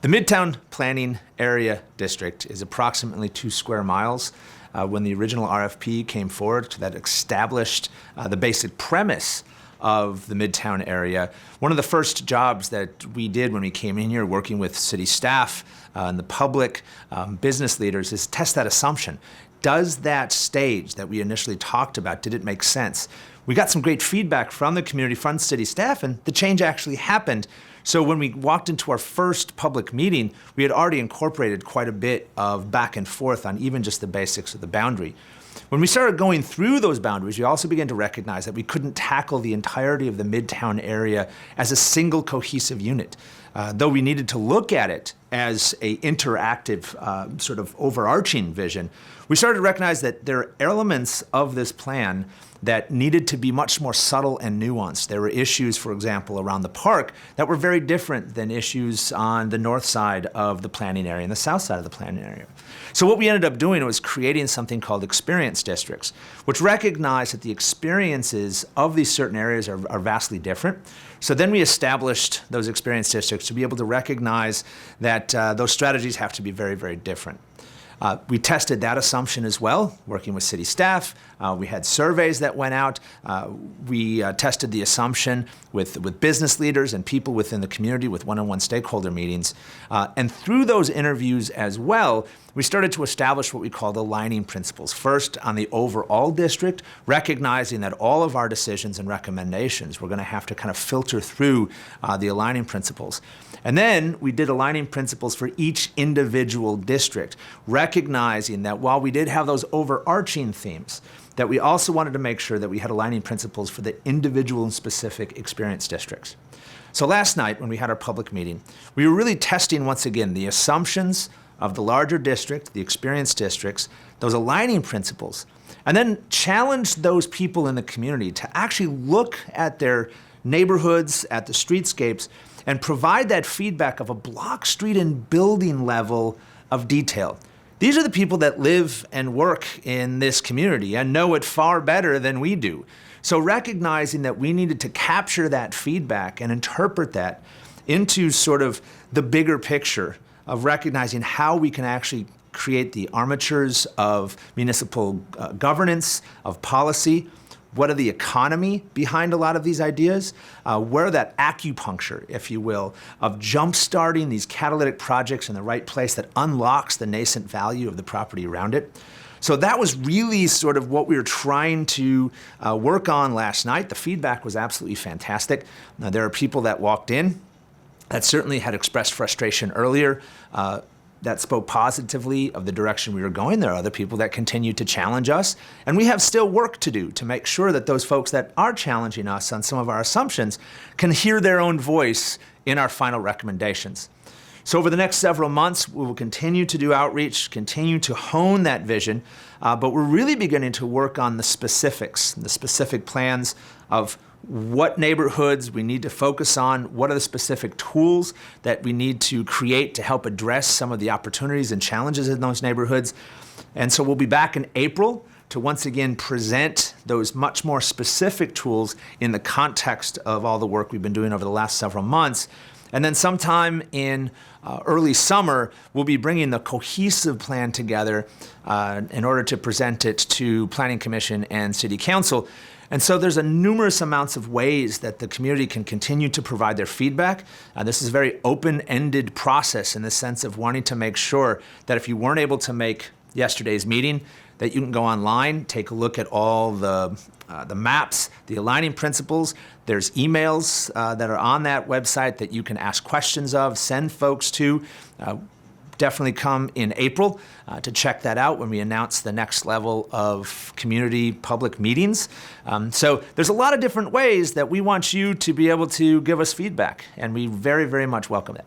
The Midtown Planning Area District is approximately 2 square miles. When the original RFP came forward that established the basic premise of the Midtown area, one of the first jobs that we did when we came in here working with city staff and the public, business leaders, is test that assumption. Does that stage that we initially talked about, did it make sense? We got some great feedback from the community, from city staff, and the change actually happened. So when we walked into our first public meeting, we had already incorporated quite a bit of back and forth on even just the basics of the boundary. When we started going through those boundaries, we also began to recognize that we couldn't tackle the entirety of the Midtown area as a single cohesive unit. Though we needed to look at it as an interactive sort of overarching vision, we started to recognize that there are elements of this plan that needed to be much more subtle and nuanced. There were issues, for example, around the park that were very different than issues on the north side of the planning area and the south side of the planning area. So what we ended up doing was creating something called experience districts, which recognize that the experiences of these certain areas are vastly different. So then we established those experience districts to be able to recognize that those strategies have to be very, very different. We tested that assumption as well, working with city staff. We had surveys that went out. We tested the assumption with business leaders and people within the community with one-on-one stakeholder meetings. And through those interviews as well, we started to establish what we call the aligning principles. First, on the overall district, recognizing that all of our decisions and recommendations were going to have to kind of filter through the aligning principles. And then we did aligning principles for each individual district, recognizing that while we did have those overarching themes, that we also wanted to make sure that we had aligning principles for the individual and specific experience districts. So last night, when we had our public meeting, we were really testing once again the assumptions of the larger district, the experience districts, those aligning principles, and then challenged those people in the community to actually look at their neighborhoods, at the streetscapes, and provide that feedback of a block, street, and building level of detail. These are the people that live and work in this community and know it far better than we do. So recognizing that we needed to capture that feedback and interpret that into sort of the bigger picture of recognizing how we can actually create the armatures of municipal governance, of policy. What are the economy behind a lot of these ideas? Where that acupuncture, if you will, of jump-starting these catalytic projects in the right place that unlocks the nascent value of the property around it. So that was really sort of what we were trying to work on last night. The feedback was absolutely fantastic. Now, there are people that walked in that certainly had expressed frustration earlier, that spoke positively of the direction we were going. There are other people that continue to challenge us, and we have still work to do to make sure that those folks that are challenging us on some of our assumptions can hear their own voice in our final recommendations. So over the next several months, we will continue to do outreach, continue to hone that vision, but we're really beginning to work on the specifics, the specific plans of what neighborhoods we need to focus on, what are the specific tools that we need to create to help address some of the opportunities and challenges in those neighborhoods. And so we'll be back in April to once again present those much more specific tools in the context of all the work we've been doing over the last several months. And then sometime in early summer, we'll be bringing the cohesive plan together in order to present it to Planning Commission and City Council. And so there's a numerous amounts of ways that the community can continue to provide their feedback. This is a very open-ended process in the sense of wanting to make sure that if you weren't able to make yesterday's meeting, that you can go online, take a look at all the maps, the aligning principles. There's emails that are on that website that you can ask questions of, send folks to. Definitely come in April to check that out when we announce the next level of community public meetings. So there's a lot of different ways that we want you to be able to give us feedback, and we very, very much welcome it.